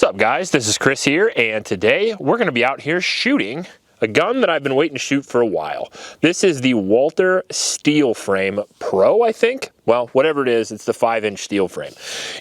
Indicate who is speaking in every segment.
Speaker 1: What's up, guys? This is Chris here, and today we're going to be out here shooting a gun that I've been waiting to shoot for a while. This is the Walther Steel Frame Pro, I think. Well, whatever it is, it's the 5-inch steel frame.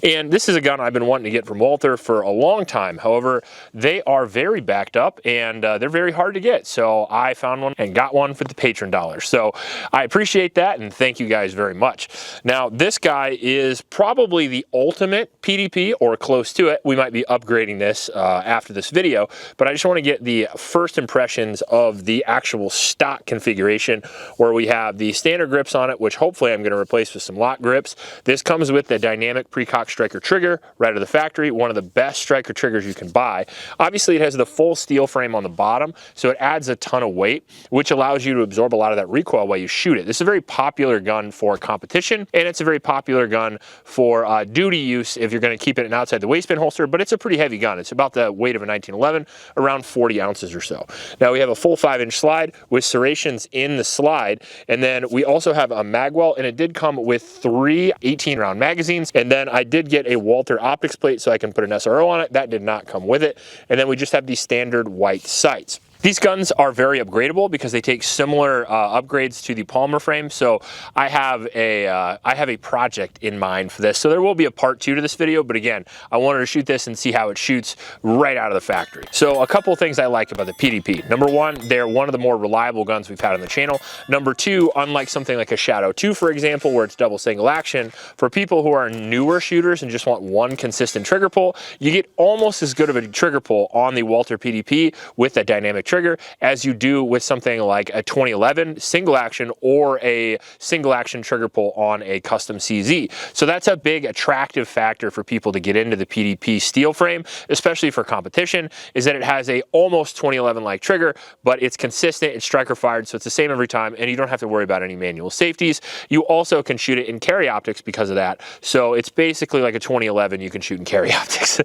Speaker 1: And this is a gun I've been wanting to get from Walther for a long time. However, they are very backed up and they're very hard to get. So I found one and got one for the patron dollars. So I appreciate that and thank you guys very much. Now, this guy is probably the ultimate PDP or close to it. We might be upgrading this after this video, but I just want to get the first impressions of the actual stock configuration where we have the standard grips on it, which hopefully I'm going to replace with some lock grips. This comes with the dynamic pre-cock striker trigger right out of the factory, one of the best striker triggers you can buy. Obviously, it has the full steel frame on the bottom, so it adds a ton of weight, which allows you to absorb a lot of that recoil while you shoot it. This is a very popular gun for competition, and it's a very popular gun for duty use if you're going to keep it outside the waistband holster, but it's a pretty heavy gun. It's about the weight of a 1911, around 40 ounces or so. Now, we have a full 5-inch slide with serrations in the slide, and then we also have a magwell, and it did come with 3 18-round magazines, and then I did get a Walther optics plate so I can put an SRO on it. That did not come with it, and then we just have these standard white sights. These guns are very upgradable because they take similar upgrades to the Palmer frame. So I have a project in mind for this. So there will be a part 2 to this video, but again, I wanted to shoot this and see how it shoots right out of the factory. So a couple of things I like about the PDP. Number one, they're one of the more reliable guns we've had on the channel. Number two, unlike something like a Shadow 2, for example, where it's double single action, for people who are newer shooters and just want one consistent trigger pull, you get almost as good of a trigger pull on the Walther PDP with that dynamic trigger as you do with something like a 2011 single action or a single action trigger pull on a custom CZ. So that's a big attractive factor for people to get into the PDP steel frame, especially for competition, is that it has a almost 2011 like trigger, but it's consistent, it's striker fired, so it's the same every time, and you don't have to worry about any manual safeties. You also can shoot it in carry optics because of that. So it's basically like a 2011 you can shoot in carry optics.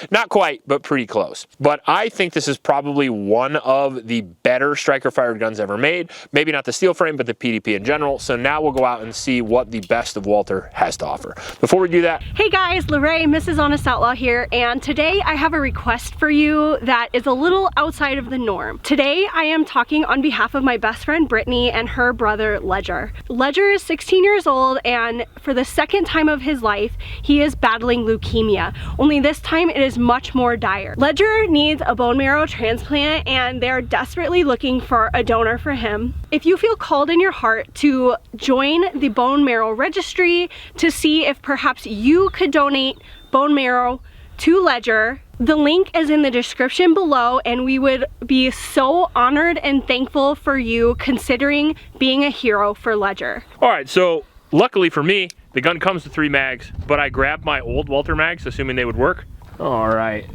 Speaker 1: Not quite, but pretty close. But I think this is probably one of the better striker fired guns ever made. Maybe not the steel frame, but the PDP in general. So now we'll go out and see what the best of Walther has to offer. Before we do that,
Speaker 2: hey guys, Lorraine, Mrs. Honest Outlaw here, and today I have a request for you that is a little outside of the norm. Today I am talking on behalf of my best friend Brittany and her brother Ledger. Ledger is 16 years old, and for the second time of his life, he is battling leukemia. Only this time it is much more dire. Ledger needs a bone marrow transplant, and they're desperately looking for a donor for him. If you feel called in your heart to join the bone marrow registry to see if perhaps you could donate bone marrow to Ledger, the link is in the description below, and we would be so honored and thankful for you considering being a hero for Ledger.
Speaker 1: all right, so luckily for me, the gun comes with 3 mags, but I grabbed my old Walther mags, assuming they would work. All right.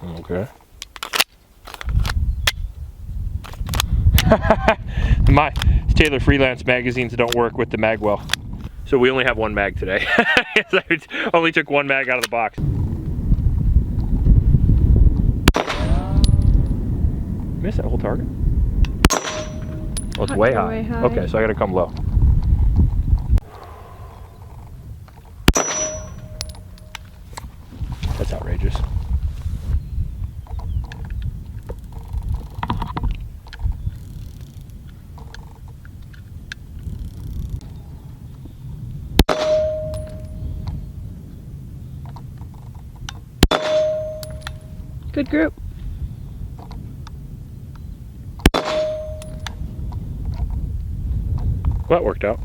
Speaker 1: Okay. My Taylor Freelance magazines don't work with the magwell. So we only have 1 mag today. I only took 1 mag out of the box. Miss that whole target? Oh, it's way high. Okay, so I gotta come low. That's outrageous.
Speaker 2: Good group.
Speaker 1: Well, that worked out.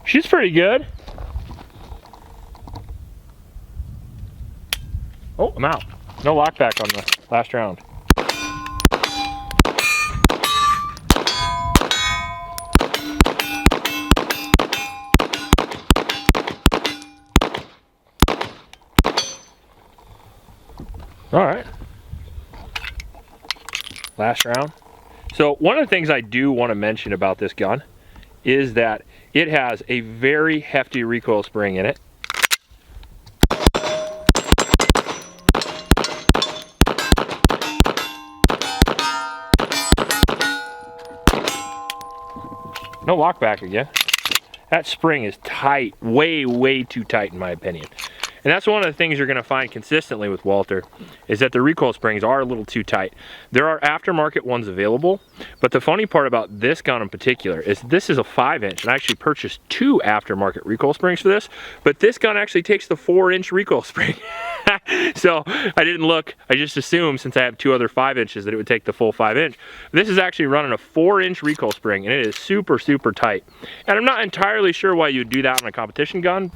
Speaker 1: She's pretty good. Oh, I'm out. No lockback on the last round. All right. Last round. So one of the things I do want to mention about this gun is that It has a very hefty recoil spring in it. No lock back again. That spring is tight, way too tight in my opinion. And that's one of the things you're gonna find consistently with Walther, is that the recoil springs are a little too tight. There are aftermarket ones available, but the funny part about this gun in particular is this is a 5-inch, and I actually purchased 2 aftermarket recoil springs for this, but this gun actually takes the 4-inch recoil spring. So I didn't look, I just assumed since I have 2 other 5-inches that it would take the full 5-inch. This is actually running a 4-inch recoil spring, and it is super tight. And I'm not entirely sure why you'd do that on a competition gun.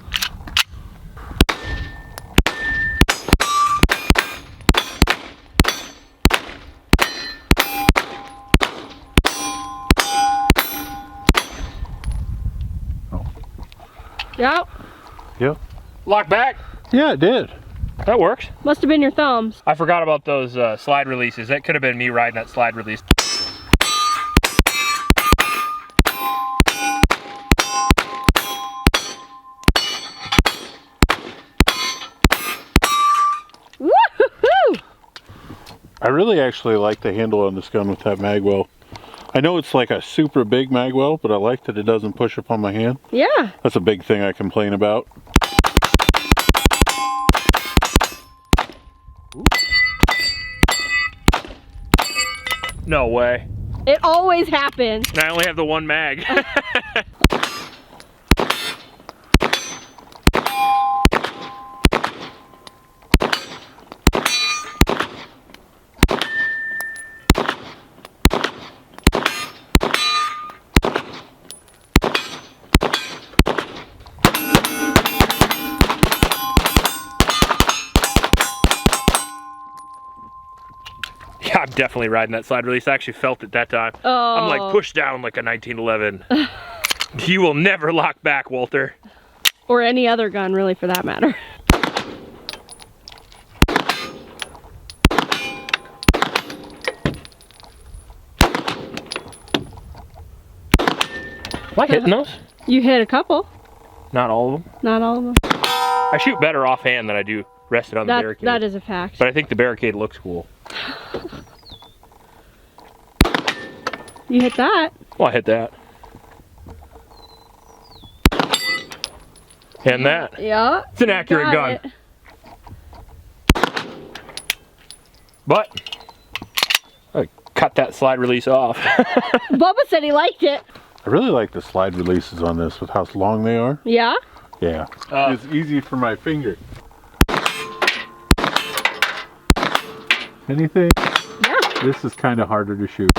Speaker 2: Yep.
Speaker 3: Yep.
Speaker 1: Lock back.
Speaker 3: Yeah, it did.
Speaker 1: That works.
Speaker 2: Must have been your thumbs.
Speaker 1: I forgot about those slide releases. That could have been me riding that slide release.
Speaker 2: Woo-hoo-hoo!
Speaker 3: I really actually like the handle on this gun with that magwell. I know it's like a super big magwell, but I like that it doesn't push up on my hand.
Speaker 2: Yeah.
Speaker 3: That's a big thing I complain about.
Speaker 1: No way.
Speaker 2: It always happens.
Speaker 1: And I only have the 1 mag. Yeah, I'm definitely riding that slide release. I actually felt it that time.
Speaker 2: Oh.
Speaker 1: I'm like pushed down like a 1911. You will never lock back, Walther.
Speaker 2: Or any other gun, really, for that matter.
Speaker 1: Am I hitting those?
Speaker 2: You hit a couple.
Speaker 1: Not all of them.
Speaker 2: Not all of them.
Speaker 1: I shoot better offhand than I do rested on the barricade.
Speaker 2: That is a fact.
Speaker 1: But I think the barricade looks cool.
Speaker 2: You hit that.
Speaker 1: Well, I hit that. And that.
Speaker 2: Yeah.
Speaker 1: It's an accurate gun.
Speaker 2: It.
Speaker 1: But I cut that slide release off.
Speaker 2: Bubba said he liked it.
Speaker 3: I really like the slide releases on this with how long they are.
Speaker 2: Yeah?
Speaker 3: Yeah. It's easy for my finger. Anything?
Speaker 2: Yeah.
Speaker 3: This is kind of harder to shoot.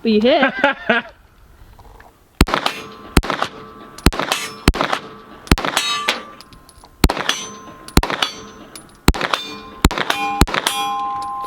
Speaker 2: But you hit.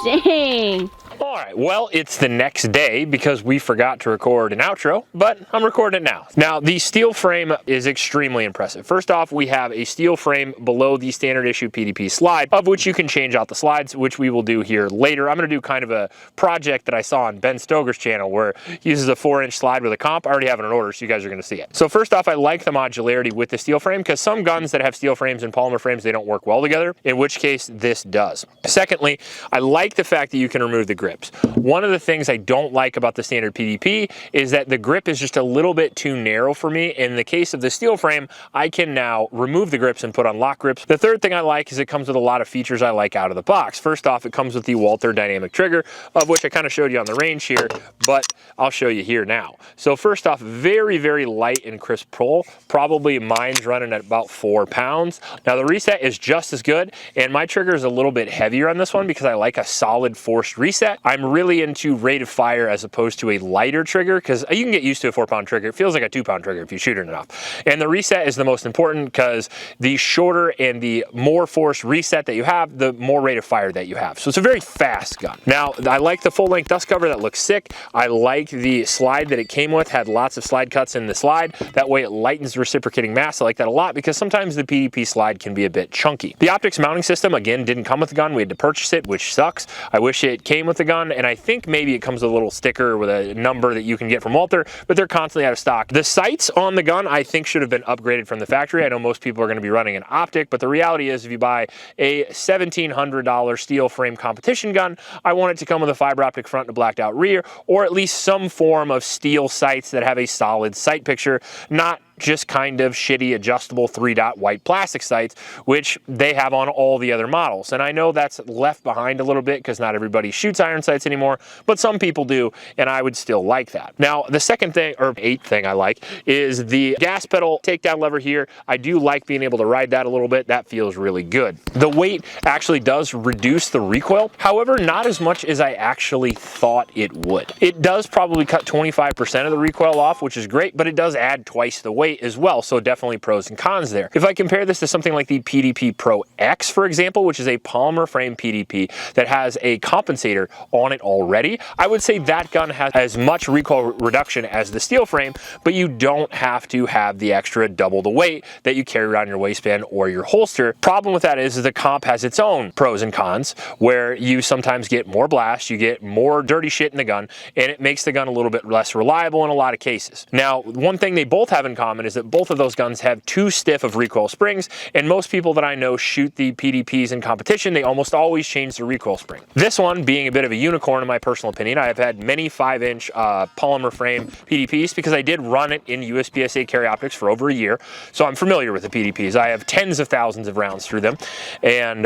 Speaker 2: Dang.
Speaker 1: All right, well, it's the next day because we forgot to record an outro, but I'm recording it now. Now, the steel frame is extremely impressive. First off, we have a steel frame below the standard issue PDP slide, of which you can change out the slides, which we will do here later. I'm gonna do kind of a project that I saw on Ben Stoger's channel where he uses a 4-inch slide with a comp. I already have it in order, so you guys are gonna see it. So first off, I like the modularity with the steel frame because some guns that have steel frames and polymer frames, they don't work well together, in which case this does. Secondly, I like the fact that you can remove the grips. One of the things I don't like about the standard PDP is that the grip is just a little bit too narrow for me. In the case of the steel frame, I can now remove the grips and put on lock grips. The third thing I like is it comes with a lot of features I like out of the box. First off, it comes with the Walther dynamic trigger, of which I kind of showed you on the range here, but I'll show you here now. So first off, very, very light and crisp pull. Probably mine's running at about 4 pounds. Now the reset is just as good, and my trigger is a little bit heavier on this one because I like a solid forced reset. I'm really into rate of fire as opposed to a lighter trigger because you can get used to a 4-pound trigger. It feels like a 2-pound trigger if you shoot it enough. And the reset is the most important because the shorter and the more forced reset that you have, the more rate of fire that you have. So it's a very fast gun. Now, I like the full-length dust cover. That looks sick. I like the slide that it came with. Had lots of slide cuts in the slide. That way it lightens the reciprocating mass. I like that a lot because sometimes the PDP slide can be a bit chunky. The optics mounting system, again, didn't come with the gun. We had to purchase it, which sucks. I wish it came with the the gun, and I think maybe it comes with a little sticker with a number that you can get from Walther, but they're constantly out of stock. The sights on the gun I think should have been upgraded from the factory. I know most people are going to be running an optic, but the reality is if you buy a $1,700 steel frame competition gun, I want it to come with a fiber optic front and a blacked out rear, or at least some form of steel sights that have a solid sight picture, not just kind of shitty adjustable 3-dot white plastic sights, which they have on all the other models. And I know that's left behind a little bit because not everybody shoots iron sights anymore, but some people do, and I would still like that. Now, the second thing, or eighth thing I like, is the gas pedal takedown lever here. I do like being able to ride that a little bit. That feels really good. The weight actually does reduce the recoil, however, not as much as I actually thought it would. It does probably cut 25% of the recoil off, which is great, but it does add twice the weight as well, so definitely pros and cons there. If I compare this to something like the PDP Pro X, for example, which is a polymer frame PDP that has a compensator on it already, I would say that gun has as much recoil reduction as the steel frame, but you don't have to have the extra double the weight that you carry around your waistband or your holster. Problem with that is the comp has its own pros and cons, where you sometimes get more blast, you get more dirty shit in the gun, and it makes the gun a little bit less reliable in a lot of cases. Now, one thing they both have in common is that both of those guns have too stiff of recoil springs, and most people that I know shoot the PDPs in competition, they almost always change the recoil spring. This one being a bit of a unicorn in my personal opinion, I have had many 5-inch polymer frame PDPs because I did run it in USPSA carry optics for over a year, so I'm familiar with the PDPs. I have tens of thousands of rounds through them, and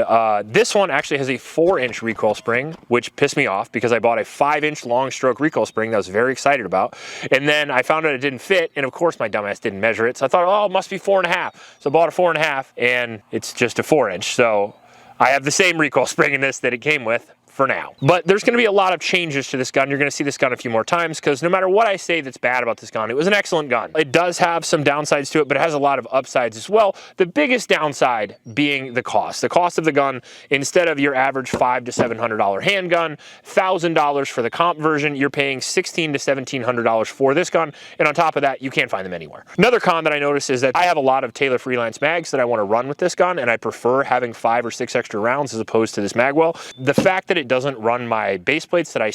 Speaker 1: this one actually has a 4-inch recoil spring, which pissed me off because I bought a 5-inch long stroke recoil spring that I was very excited about, and then I found out it didn't fit, and of course my dumbass didn't measure it, so I thought, oh, it must be 4.5. So I bought a 4.5, and it's just a 4-inch. So I have the same recoil spring in this that it came with for now. But there's going to be a lot of changes to this gun. You're going to see this gun a few more times because no matter what I say that's bad about this gun, it was an excellent gun. It does have some downsides to it, but it has a lot of upsides as well. The biggest downside being the cost. The cost of the gun, instead of your average $500 to $700 handgun, $1,000 for the comp version, you're paying $1,600 to $1,700 for this gun, and on top of that, you can't find them anywhere. Another con that I noticed is that I have a lot of Taylor Freelance mags that I want to run with this gun, and I prefer having 5 or 6 extra rounds as opposed to this magwell. The fact that it doesn't run my base plates that I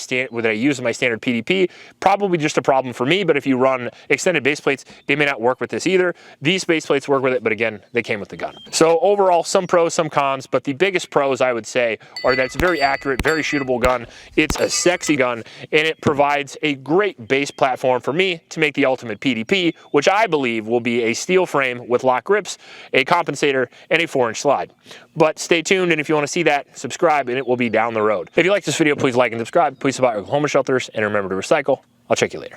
Speaker 1: use in my standard PDP, probably just a problem for me, but if you run extended base plates, it may not work with this either. These base plates work with it, but again, they came with the gun. So overall, some pros, some cons, but the biggest pros I would say are that it's a very accurate, very shootable gun. It's a sexy gun, and it provides a great base platform for me to make the ultimate PDP, which I believe will be a steel frame with lock grips, a compensator, and a 4-inch slide. But stay tuned, and if you want to see that, subscribe, and it will be down the road. If you like this video, please like and subscribe. Please support your Oklahoma shelters, and remember to recycle. I'll check you later.